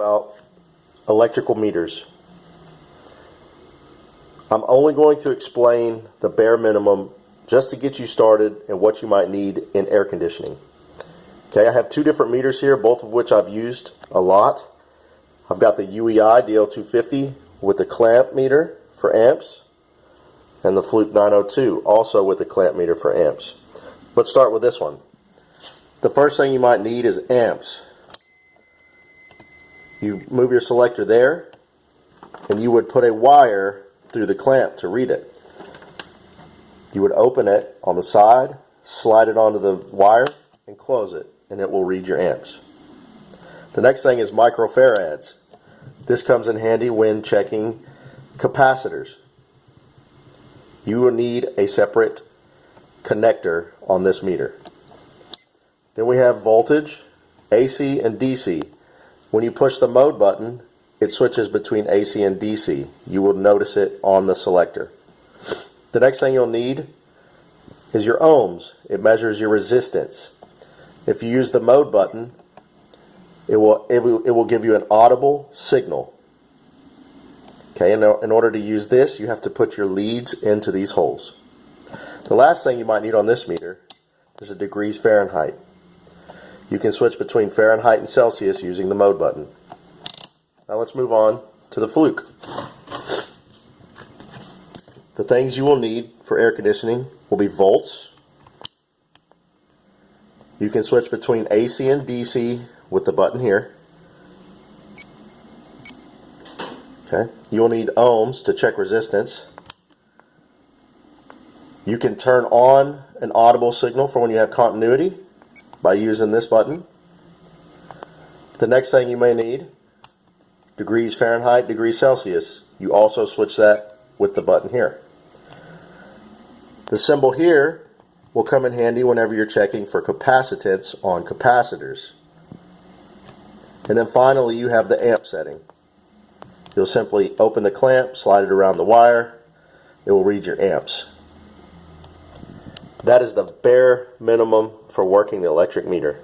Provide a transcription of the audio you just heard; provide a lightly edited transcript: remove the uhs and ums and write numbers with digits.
About electrical meters. I'm only going to explain the bare minimum just to get you started and what you might need in air conditioning. Okay, I have two different meters here, both of which I've used a lot. I've got the UEI DL250 with the clamp meter for amps, and the Fluke 902 also with the clamp meter for amps. Let's start with this one. The first thing you might need is amps. You move your selector there, and you would put a wire through the clamp to read it. You would open it on the side, slide it onto the wire, and close it, and it will read your amps. The next thing is microfarads. This comes in handy when checking capacitors. You will need a separate connector on this meter. Then we have voltage, AC and DC. When you push the mode button, it switches between AC and DC. You will notice it on the selector. The next thing you'll need is your ohms. It measures your resistance. If you use the mode button, it will give you an audible signal. Okay, in order to use this, you have to put your leads into these holes. The last thing you might need on this meter is a degrees Fahrenheit. You can switch between Fahrenheit and Celsius using the mode button. Now let's move on to the Fluke. The things you will need for air conditioning will be volts. You can switch between AC and DC with the button here. Okay. You will need ohms to check resistance. You can turn on an audible signal for when you have continuity by using this button. The next thing you may need, degrees Fahrenheit, degrees Celsius. You also switch that with the button here. The symbol here will come in handy whenever you're checking for capacitance on capacitors. And then finally you have the amp setting. You'll simply open the clamp, slide it around the wire, it will read your amps. That is the bare minimum for working the electric meter.